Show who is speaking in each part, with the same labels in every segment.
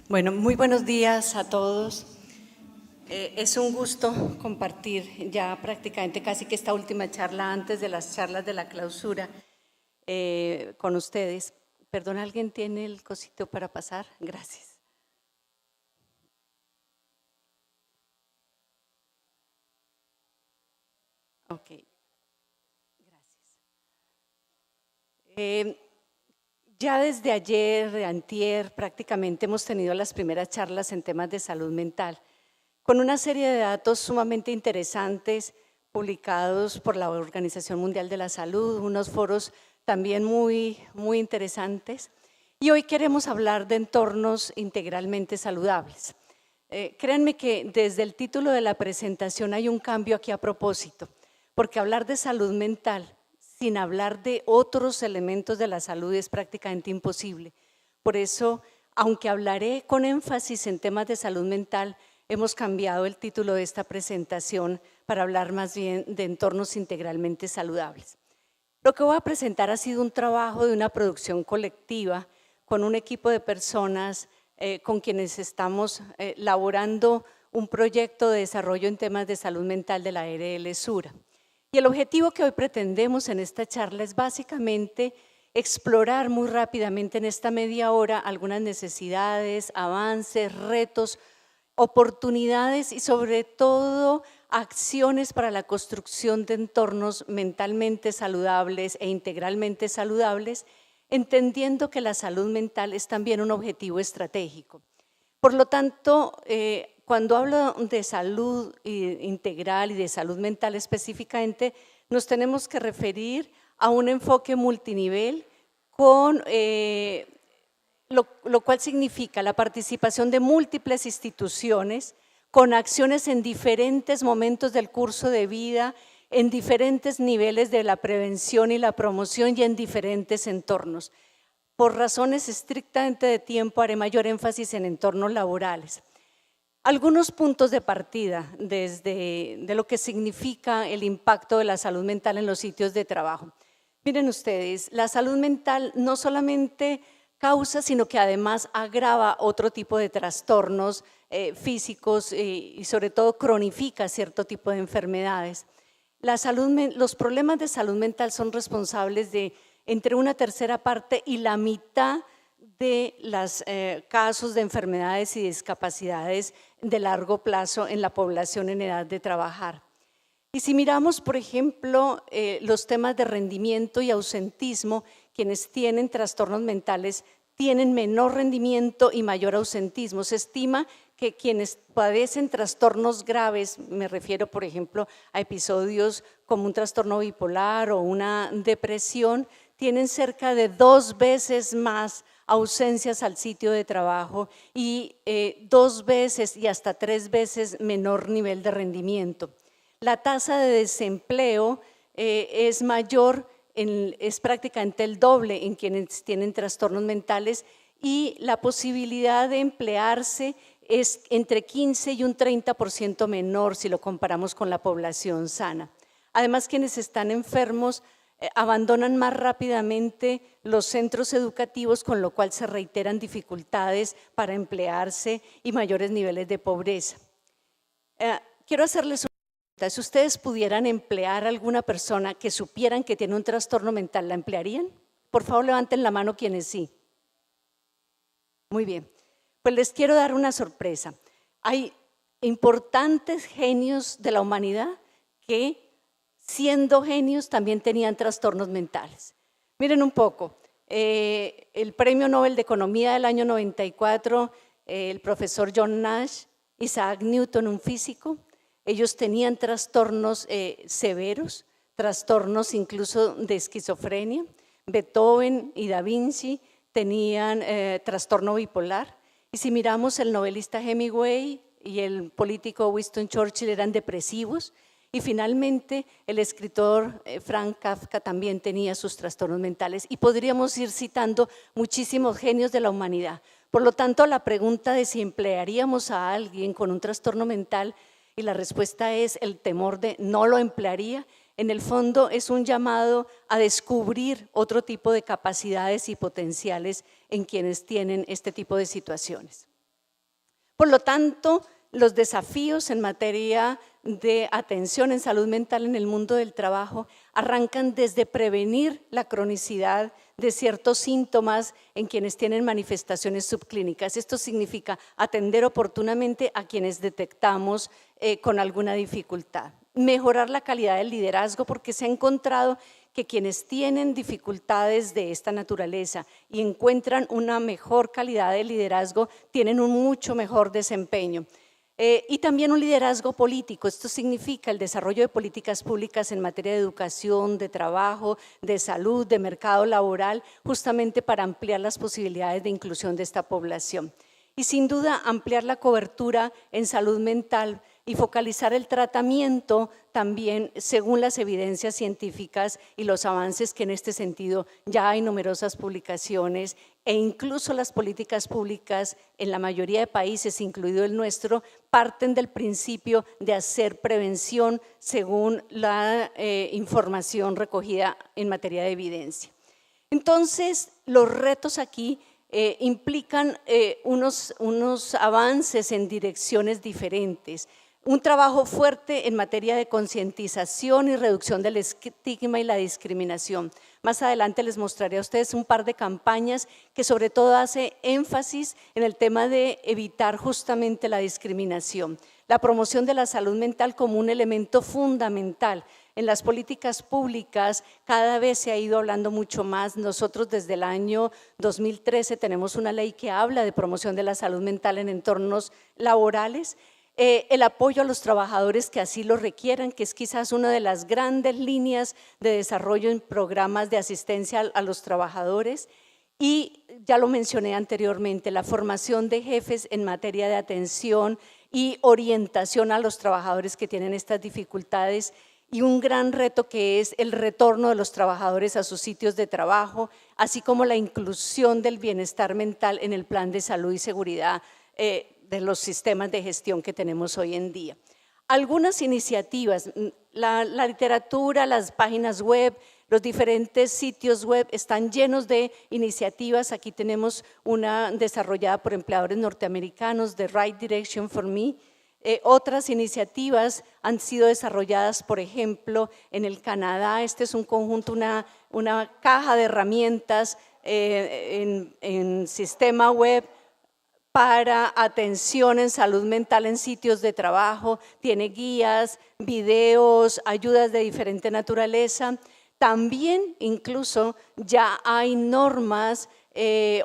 Speaker 1: Bueno, muy buenos días a todos. Es un gusto compartir ya prácticamente casi que esta última charla antes de las charlas de la clausura con ustedes. Perdón, ¿alguien tiene el cosito para pasar? Gracias. Ok, gracias. Ya desde ayer, de antier, prácticamente hemos tenido las primeras charlas en temas de salud mental, con una serie de datos sumamente interesantes publicados por la Organización Mundial de la Salud, unos foros también muy interesantes. Y hoy queremos hablar de entornos integralmente saludables. Créanme que desde el título de la presentación hay un cambio aquí a propósito, porque hablar de salud mental sin hablar de otros elementos de la salud es prácticamente imposible. Por eso, aunque hablaré con énfasis en temas de salud mental, hemos cambiado el título de esta presentación para hablar más bien de entornos integralmente saludables. Lo que voy a presentar ha sido un trabajo de una producción colectiva con un equipo de personas con quienes estamos elaborando un proyecto de desarrollo en temas de salud mental de la ARL Sura. Y el objetivo que hoy pretendemos en esta charla es básicamente explorar muy rápidamente en esta media hora algunas necesidades, avances, retos, oportunidades y sobre todo acciones para la construcción de entornos mentalmente saludables e integralmente saludables, entendiendo que la salud mental es también un objetivo estratégico. Por lo tanto, cuando hablo de salud integral y de salud mental específicamente, nos tenemos que referir a un enfoque multinivel con lo cual significa la participación de múltiples instituciones con acciones en diferentes momentos del curso de vida, en diferentes niveles de la prevención y la promoción y en diferentes entornos. Por razones estrictamente de tiempo haré mayor énfasis en entornos laborales. Algunos puntos de partida de lo que significa el impacto de la salud mental en los sitios de trabajo. Miren ustedes, la salud mental no solamente causa, sino que además agrava otro tipo de trastornos físicos y sobre todo cronifica cierto tipo de enfermedades. Los problemas de salud mental son responsables de entre una tercera parte y la mitad de los casos de enfermedades y discapacidades de largo plazo en la población en edad de trabajar. Y si miramos, por ejemplo, los temas de rendimiento y ausentismo, quienes tienen trastornos mentales tienen menor rendimiento y mayor ausentismo. Se estima que quienes padecen trastornos graves, me refiero por ejemplo a episodios como un trastorno bipolar o una depresión, tienen cerca de 2 veces más ausencias al sitio de trabajo y 2 veces y hasta 3 veces menor nivel de rendimiento. La tasa de desempleo es mayor, es prácticamente el doble en quienes tienen trastornos mentales y la posibilidad de emplearse es entre 15 y un 30% menor si lo comparamos con la población sana. Además, quienes están enfermos abandonan más rápidamente los centros educativos, con lo cual se reiteran dificultades para emplearse y mayores niveles de pobreza. Quiero hacerles una pregunta. Si ustedes pudieran emplear a alguna persona que supieran que tiene un trastorno mental, ¿la emplearían? Por favor, levanten la mano quienes sí. Muy bien. Pues les quiero dar una sorpresa. Hay importantes genios de la humanidad que, siendo genios, también tenían trastornos mentales. Miren un poco, el Premio Nobel de Economía del año 94, el profesor John Nash, Isaac Newton, un físico, ellos tenían trastornos severos, trastornos incluso de esquizofrenia. Beethoven y Da Vinci tenían trastorno bipolar. Y si miramos, el novelista Hemingway y el político Winston Churchill eran depresivos. Y finalmente el escritor Frank Kafka también tenía sus trastornos mentales y podríamos ir citando muchísimos genios de la humanidad. Por lo tanto, la pregunta de si emplearíamos a alguien con un trastorno mental y la respuesta es el temor de no lo emplearía, en el fondo es un llamado a descubrir otro tipo de capacidades y potenciales en quienes tienen este tipo de situaciones. Por lo tanto, los desafíos en materia de atención en salud mental en el mundo del trabajo arrancan desde prevenir la cronicidad de ciertos síntomas en quienes tienen manifestaciones subclínicas. Esto significa atender oportunamente a quienes detectamos con alguna dificultad. Mejorar la calidad del liderazgo, porque se ha encontrado que quienes tienen dificultades de esta naturaleza y encuentran una mejor calidad de liderazgo tienen un mucho mejor desempeño. Y también un liderazgo político. Esto significa el desarrollo de políticas públicas en materia de educación, de trabajo, de salud, de mercado laboral, justamente para ampliar las posibilidades de inclusión de esta población. Y sin duda ampliar la cobertura en salud mental y focalizar el tratamiento también según las evidencias científicas y los avances que en este sentido ya hay numerosas publicaciones e incluso las políticas públicas en la mayoría de países, incluido el nuestro, parten del principio de hacer prevención según la información recogida en materia de evidencia. Entonces, los retos aquí implican unos avances en direcciones diferentes. Un trabajo fuerte en materia de concientización y reducción del estigma y la discriminación. Más adelante les mostraré a ustedes un par de campañas que sobre todo hace énfasis en el tema de evitar justamente la discriminación. La promoción de la salud mental como un elemento fundamental. En las políticas públicas cada vez se ha ido hablando mucho más. Nosotros desde el año 2013 tenemos una ley que habla de promoción de la salud mental en entornos laborales. El apoyo a los trabajadores que así lo requieran, que es quizás una de las grandes líneas de desarrollo en programas de asistencia a los trabajadores. Y ya lo mencioné anteriormente, la formación de jefes en materia de atención y orientación a los trabajadores que tienen estas dificultades, y un gran reto que es el retorno de los trabajadores a sus sitios de trabajo, así como la inclusión del bienestar mental en el plan de salud y seguridad de los sistemas de gestión que tenemos hoy en día. Algunas iniciativas, la literatura, las páginas web, los diferentes sitios web están llenos de iniciativas. Aquí tenemos una desarrollada por empleadores norteamericanos, The Right Direction for Me. Otras iniciativas han sido desarrolladas, por ejemplo, en el Canadá. Este es un conjunto, una caja de herramientas en sistema web para atención en salud mental en sitios de trabajo. Tiene guías, videos, ayudas de diferente naturaleza. También incluso ya hay normas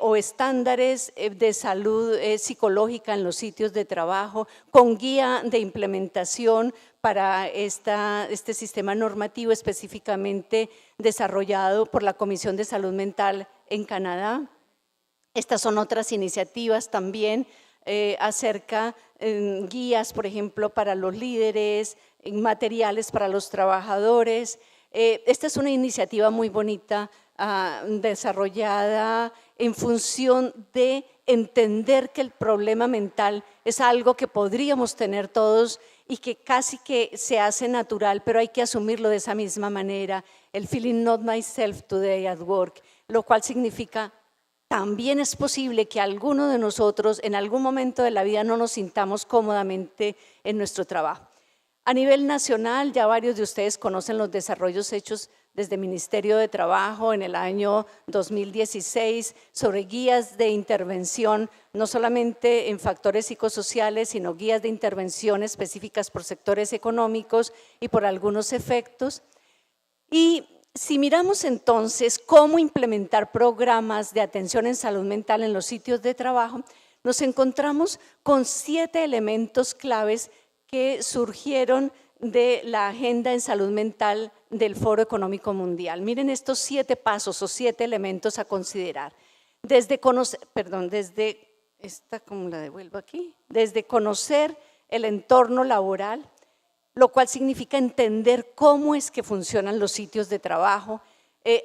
Speaker 1: o estándares de salud psicológica en los sitios de trabajo con guía de implementación para este sistema normativo específicamente desarrollado por la Comisión de Salud Mental en Canadá. Estas son otras iniciativas también acerca de guías, por ejemplo, para los líderes, materiales para los trabajadores. Esta es una iniciativa muy bonita desarrollada en función de entender que el problema mental es algo que podríamos tener todos y que casi que se hace natural, pero hay que asumirlo de esa misma manera. El feeling not myself today at work, lo cual significa también es posible que alguno de nosotros en algún momento de la vida no nos sintamos cómodamente en nuestro trabajo. A nivel nacional, ya varios de ustedes conocen los desarrollos hechos desde el Ministerio de Trabajo en el año 2016 sobre guías de intervención, no solamente en factores psicosociales, sino guías de intervención específicas por sectores económicos y por algunos efectos. Y si miramos entonces cómo implementar programas de atención en salud mental en los sitios de trabajo, nos encontramos con 7 elementos claves que surgieron de la Agenda en Salud Mental del Foro Económico Mundial. Miren estos 7 pasos o 7 elementos a considerar. Desde conocer el entorno laboral, lo cual significa entender cómo es que funcionan los sitios de trabajo,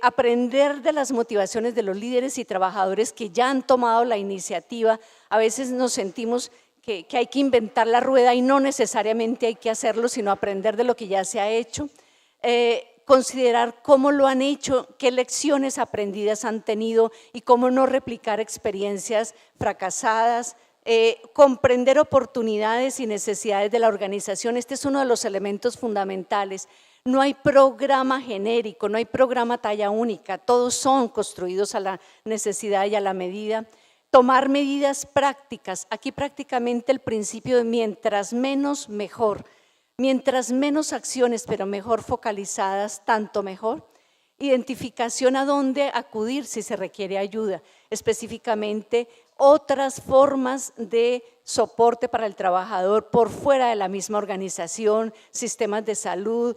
Speaker 1: aprender de las motivaciones de los líderes y trabajadores que ya han tomado la iniciativa. A veces nos sentimos que hay que inventar la rueda y no necesariamente hay que hacerlo, sino aprender de lo que ya se ha hecho. Considerar cómo lo han hecho, qué lecciones aprendidas han tenido y cómo no replicar experiencias fracasadas. comprender oportunidades y necesidades de la organización. Este es uno de los elementos fundamentales. No hay programa genérico, no hay programa talla única, todos son construidos a la necesidad y a la medida. Tomar medidas prácticas, aquí prácticamente el principio de mientras menos mejor, mientras menos acciones pero mejor focalizadas, tanto mejor. Identificación a dónde acudir si se requiere ayuda, específicamente otras formas de soporte para el trabajador por fuera de la misma organización, sistemas de salud,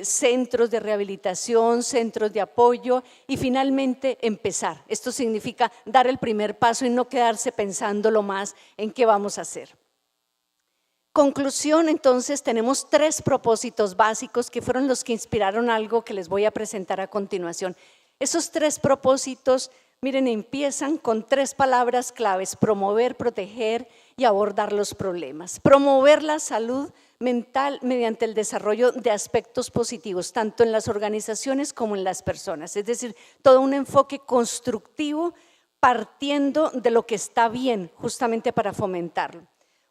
Speaker 1: centros de rehabilitación, centros de apoyo y finalmente empezar. Esto significa dar el primer paso y no quedarse pensándolo más en qué vamos a hacer. Conclusión, entonces, tenemos 3 propósitos básicos que fueron los que inspiraron algo que les voy a presentar a continuación. Esos 3 propósitos, miren, empiezan con 3 palabras claves: promover, proteger y abordar los problemas. Promover la salud mental mediante el desarrollo de aspectos positivos, tanto en las organizaciones como en las personas, es decir, todo un enfoque constructivo partiendo de lo que está bien, justamente para fomentarlo.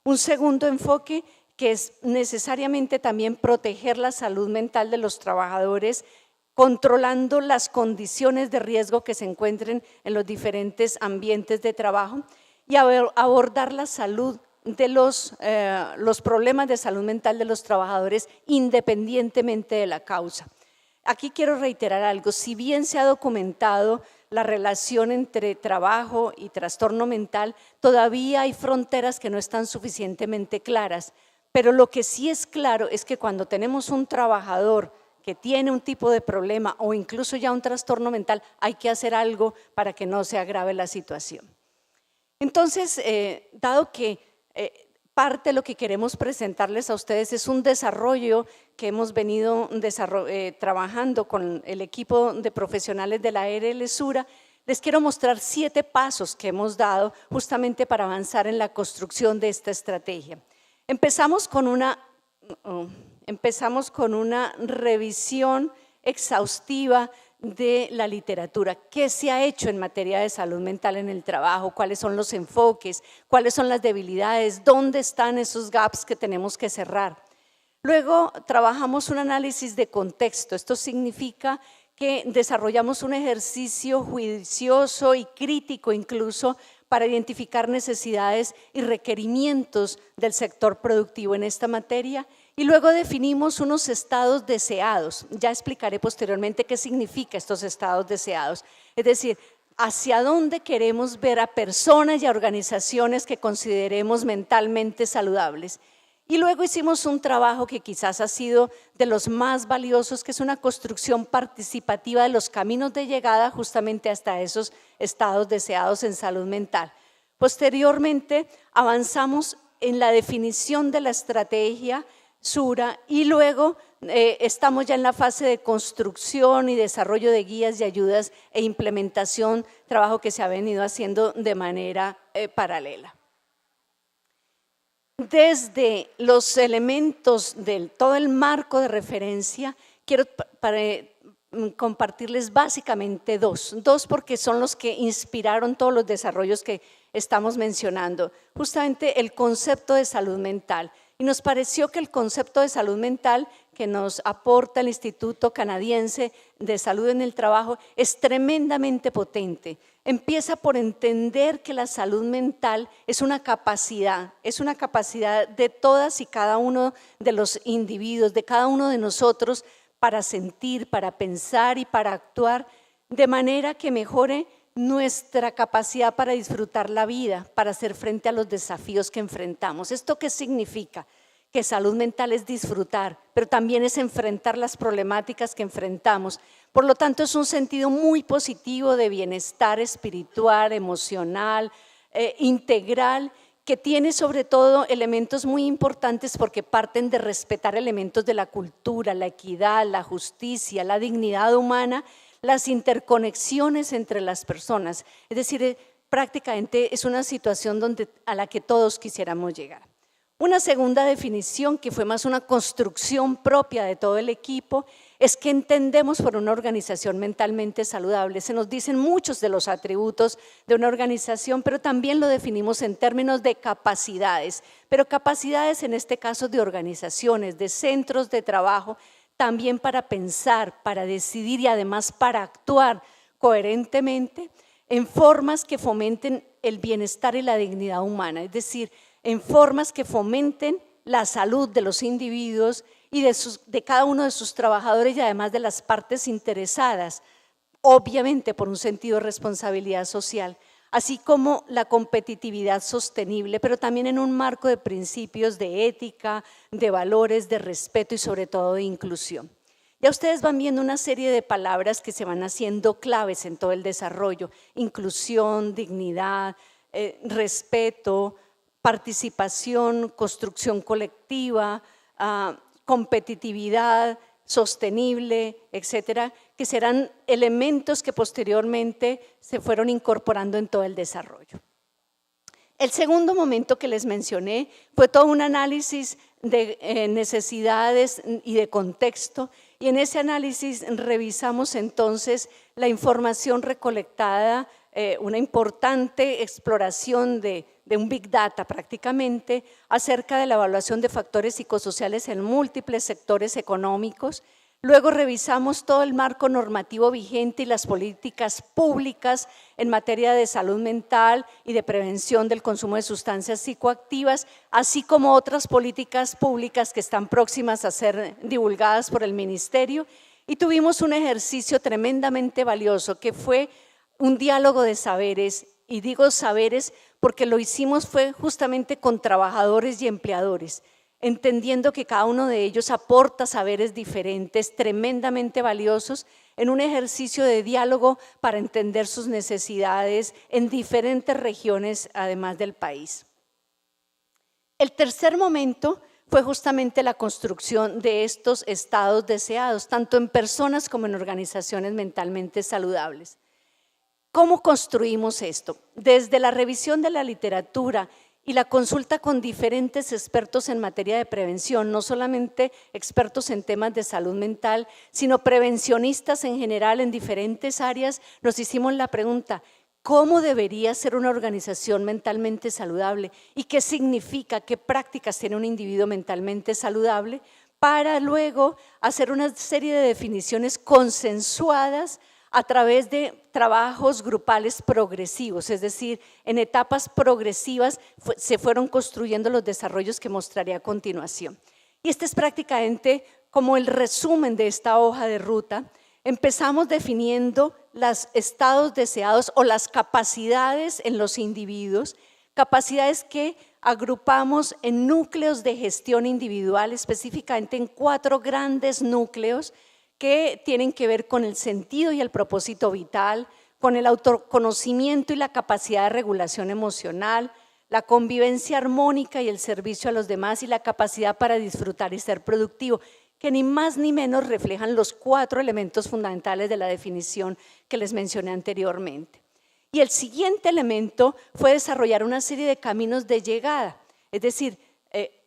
Speaker 1: Un segundo enfoque que es necesariamente también proteger la salud mental de los trabajadores, controlando las condiciones de riesgo que se encuentren en los diferentes ambientes de trabajo y abordar la salud de los problemas de salud mental de los trabajadores independientemente de la causa. Aquí quiero reiterar algo: si bien se ha documentado la relación entre trabajo y trastorno mental, todavía hay fronteras que no están suficientemente claras, pero lo que sí es claro es que cuando tenemos un trabajador que tiene un tipo de problema o incluso ya un trastorno mental, hay que hacer algo para que no se agrave la situación. Entonces, dado que parte de lo que queremos presentarles a ustedes es un desarrollo que hemos venido trabajando con el equipo de profesionales de la ARL Sura, les quiero mostrar 7 pasos que hemos dado justamente para avanzar en la construcción de esta estrategia. Empezamos con una revisión exhaustiva de la literatura. ¿Qué se ha hecho en materia de salud mental en el trabajo? ¿Cuáles son los enfoques? ¿Cuáles son las debilidades? ¿Dónde están esos gaps que tenemos que cerrar? Luego trabajamos un análisis de contexto. Esto significa que desarrollamos un ejercicio juicioso y crítico incluso para identificar necesidades y requerimientos del sector productivo en esta materia. Y luego definimos unos estados deseados. Ya explicaré posteriormente qué significa estos estados deseados. Es decir, hacia dónde queremos ver a personas y a organizaciones que consideremos mentalmente saludables. Y luego hicimos un trabajo que quizás ha sido de los más valiosos, que es una construcción participativa de los caminos de llegada justamente hasta esos estados deseados en salud mental. Posteriormente avanzamos en la definición de la estrategia Sura y luego estamos ya en la fase de construcción y desarrollo de guías y ayudas e implementación, trabajo que se ha venido haciendo de manera paralela. Desde los elementos de todo el marco de referencia, quiero compartirles básicamente dos porque son los que inspiraron todos los desarrollos que estamos mencionando. Justamente el concepto de salud mental. Y nos pareció que el concepto de salud mental que nos aporta el Instituto Canadiense de Salud en el Trabajo es tremendamente potente. Empieza por entender que la salud mental es una capacidad de todas y cada uno de los individuos, de cada uno de nosotros para sentir, para pensar y para actuar de manera que mejore nuestra capacidad para disfrutar la vida, para hacer frente a los desafíos que enfrentamos. ¿Esto qué significa? Que salud mental es disfrutar, pero también es enfrentar las problemáticas que enfrentamos. Por lo tanto, es un sentido muy positivo de bienestar espiritual, emocional, integral, que tiene sobre todo elementos muy importantes porque parten de respetar elementos de la cultura, la equidad, la justicia, la dignidad humana, las interconexiones entre las personas. Es decir, prácticamente es una situación a la que todos quisiéramos llegar. Una segunda definición que fue más una construcción propia de todo el equipo es que entendemos por una organización mentalmente saludable. Se nos dicen muchos de los atributos de una organización, pero también lo definimos en términos de capacidades, pero capacidades en este caso de organizaciones, de centros de trabajo, también para pensar, para decidir y además para actuar coherentemente en formas que fomenten el bienestar y la dignidad humana, es decir, en formas que fomenten la salud de los individuos y de cada uno de sus trabajadores y además de las partes interesadas, obviamente por un sentido de responsabilidad social, así como la competitividad sostenible, pero también en un marco de principios de ética, de valores, de respeto y sobre todo de inclusión. Ya ustedes van viendo una serie de palabras que se van haciendo claves en todo el desarrollo: inclusión, dignidad, respeto, participación, construcción colectiva, competitividad, sostenible, etcétera, que serán elementos que posteriormente se fueron incorporando en todo el desarrollo. El segundo momento que les mencioné fue todo un análisis de necesidades y de contexto, y en ese análisis revisamos entonces la información recolectada, una importante exploración de un Big Data prácticamente acerca de la evaluación de factores psicosociales en múltiples sectores económicos. Luego revisamos todo el marco normativo vigente y las políticas públicas en materia de salud mental y de prevención del consumo de sustancias psicoactivas, así como otras políticas públicas que están próximas a ser divulgadas por el Ministerio. Y tuvimos un ejercicio tremendamente valioso que fue un diálogo de saberes, y digo saberes porque lo hicimos fue justamente con trabajadores y empleadores, entendiendo que cada uno de ellos aporta saberes diferentes, tremendamente valiosos, en un ejercicio de diálogo para entender sus necesidades en diferentes regiones, además del país. El tercer momento fue justamente la construcción de estos estados deseados, tanto en personas como en organizaciones mentalmente saludables. ¿Cómo construimos esto? Desde la revisión de la literatura y la consulta con diferentes expertos en materia de prevención, no solamente expertos en temas de salud mental, sino prevencionistas en general en diferentes áreas, nos hicimos la pregunta: ¿cómo debería ser una organización mentalmente saludable? ¿Y qué significa, qué prácticas tiene un individuo mentalmente saludable? Para luego hacer una serie de definiciones consensuadas a través de trabajos grupales progresivos, es decir, en etapas progresivas se fueron construyendo los desarrollos que mostraré a continuación. Y este es prácticamente como el resumen de esta hoja de ruta. Empezamos definiendo los estados deseados o las capacidades en los individuos, capacidades que agrupamos en núcleos de gestión individual, específicamente en 4 grandes núcleos que tienen que ver con el sentido y el propósito vital, con el autoconocimiento y la capacidad de regulación emocional, la convivencia armónica y el servicio a los demás y la capacidad para disfrutar y ser productivo, que ni más ni menos reflejan los 4 elementos fundamentales de la definición que les mencioné anteriormente. Y el siguiente elemento fue desarrollar una serie de caminos de llegada, es decir,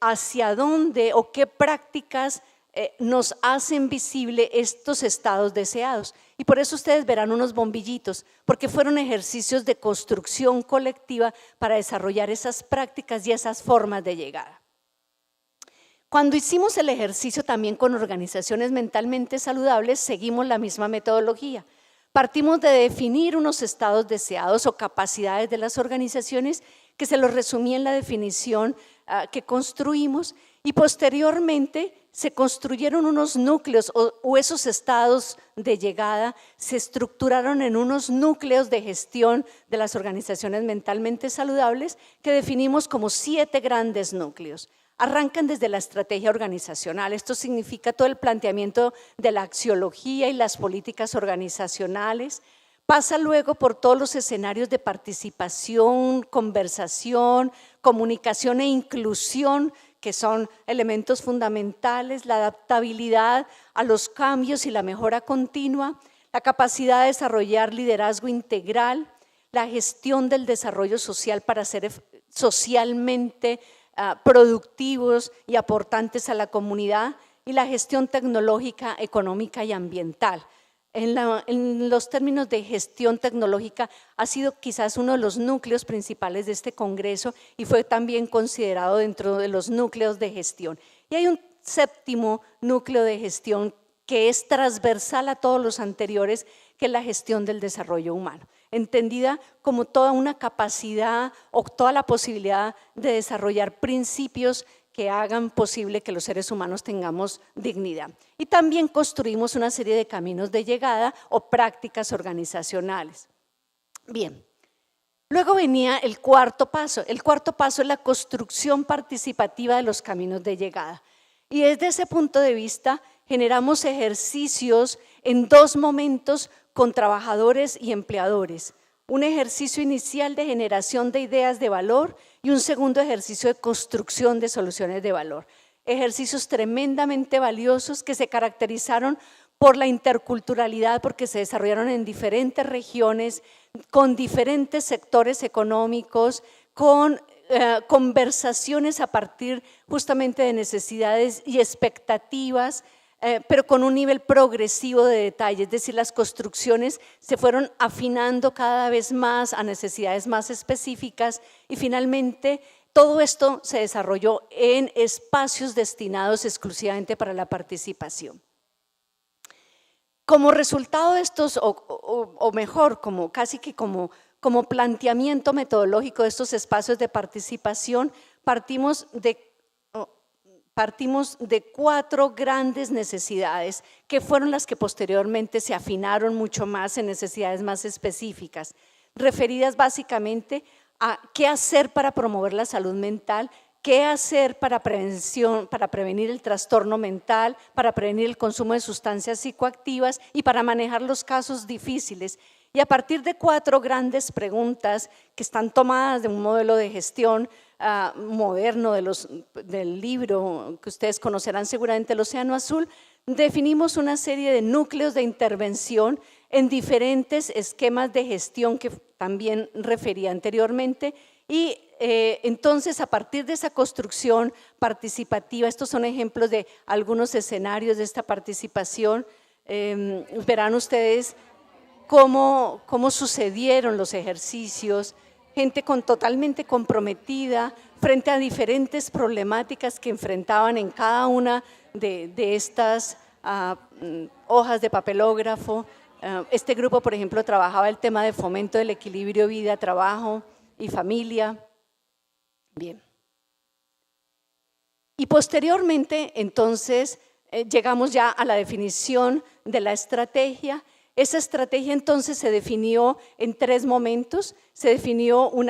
Speaker 1: hacia dónde o qué prácticas nos hacen visible estos estados deseados. Y por eso ustedes verán unos bombillitos, porque fueron ejercicios de construcción colectiva para desarrollar esas prácticas y esas formas de llegada. Cuando hicimos el ejercicio también con organizaciones mentalmente saludables, seguimos la misma metodología. Partimos de definir unos estados deseados o capacidades de las organizaciones, que se los resumí en la definición que construimos, y posteriormente se construyeron unos núcleos o esos estados de llegada se estructuraron en unos núcleos de gestión de las organizaciones mentalmente saludables que definimos como 7 grandes núcleos. Arrancan desde la estrategia organizacional, esto significa todo el planteamiento de la axiología y las políticas organizacionales. Pasa luego por todos los escenarios de participación, conversación, comunicación e inclusión, que son elementos fundamentales, la adaptabilidad a los cambios y la mejora continua, la capacidad de desarrollar liderazgo integral, la gestión del desarrollo social para ser socialmente productivos y aportantes a la comunidad, y la gestión tecnológica, económica y ambiental. En los términos de gestión tecnológica ha sido quizás uno de los núcleos principales de este Congreso y fue también considerado dentro de los núcleos de gestión. Y hay un séptimo núcleo de gestión que es transversal a todos los anteriores, que es la gestión del desarrollo humano, entendida como toda una capacidad o toda la posibilidad de desarrollar principios que hagan posible que los seres humanos tengamos dignidad. Y también construimos una serie de caminos de llegada o prácticas organizacionales. Bien, luego venía el cuarto paso. El cuarto paso es la construcción participativa de los caminos de llegada. Y desde ese punto de vista generamos ejercicios en dos momentos con trabajadores y empleadores. Un ejercicio inicial de generación de ideas de valor y un segundo ejercicio de construcción de soluciones de valor. Ejercicios tremendamente valiosos que se caracterizaron por la interculturalidad, porque se desarrollaron en diferentes regiones, con diferentes sectores económicos, con conversaciones a partir justamente de necesidades y expectativas, pero con un nivel progresivo de detalle, es decir, las construcciones se fueron afinando cada vez más a necesidades más específicas y finalmente todo esto se desarrolló en espacios destinados exclusivamente para la participación. Como resultado de estos, o mejor, casi que como planteamiento metodológico de estos espacios de participación, partimos de cuatro grandes necesidades que fueron las que posteriormente se afinaron mucho más en necesidades más específicas, referidas básicamente a qué hacer para promover la salud mental, qué hacer para prevenir el trastorno mental, para prevenir el consumo de sustancias psicoactivas y para manejar los casos difíciles. Y a partir de cuatro grandes preguntas que están tomadas de un modelo de gestión moderno del libro que ustedes conocerán seguramente, El Océano Azul, definimos una serie de núcleos de intervención en diferentes esquemas de gestión que también refería anteriormente y entonces a partir de esa construcción participativa, estos son ejemplos de algunos escenarios de esta participación, verán ustedes cómo sucedieron los ejercicios, gente totalmente comprometida frente a diferentes problemáticas que enfrentaban en cada una de estas hojas de papelógrafo. Este grupo, por ejemplo, trabajaba el tema de fomento del equilibrio vida, trabajo y familia. Bien. Y posteriormente, entonces, llegamos ya a la definición de la estrategia. Esa estrategia entonces se definió en tres momentos, se definieron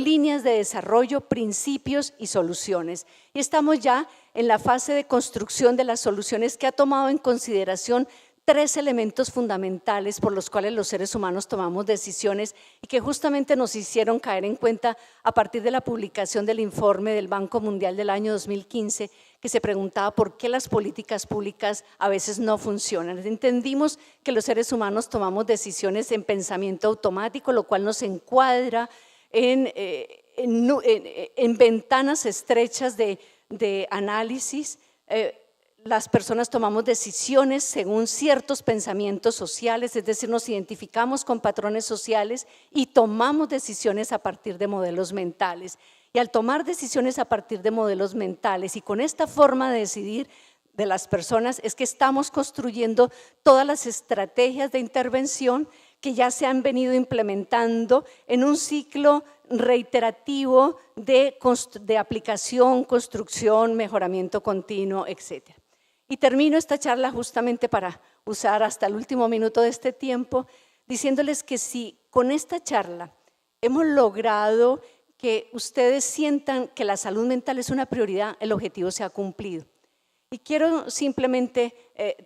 Speaker 1: líneas de desarrollo, principios y soluciones. Y estamos ya en la fase de construcción de las soluciones que ha tomado en consideración tres elementos fundamentales por los cuales los seres humanos tomamos decisiones y que justamente nos hicieron caer en cuenta a partir de la publicación del informe del Banco Mundial del año 2015, que se preguntaba por qué las políticas públicas a veces no funcionan. Entendimos que los seres humanos tomamos decisiones en pensamiento automático, lo cual nos encuadra en ventanas estrechas de análisis. Las personas tomamos decisiones según ciertos pensamientos sociales, es decir, nos identificamos con patrones sociales y tomamos decisiones a partir de modelos mentales. Y al tomar decisiones a partir de modelos mentales y con esta forma de decidir de las personas es que estamos construyendo todas las estrategias de intervención que ya se han venido implementando en un ciclo reiterativo de aplicación, construcción, mejoramiento continuo, etc. Y termino esta charla justamente para usar hasta el último minuto de este tiempo, diciéndoles que si con esta charla hemos logrado que ustedes sientan que la salud mental es una prioridad, el objetivo se ha cumplido. Y quiero simplemente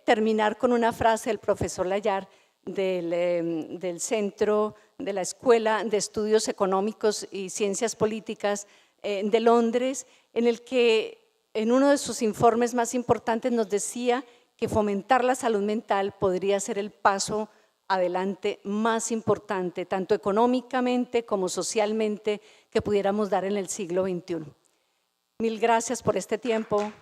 Speaker 1: terminar con una frase del profesor Layard del Centro de la Escuela de Estudios Económicos y Ciencias Políticas de Londres, en el que en uno de sus informes más importantes nos decía que fomentar la salud mental podría ser el paso adelante más importante, tanto económicamente como socialmente, que pudiéramos dar en el siglo XXI. Mil gracias por este tiempo.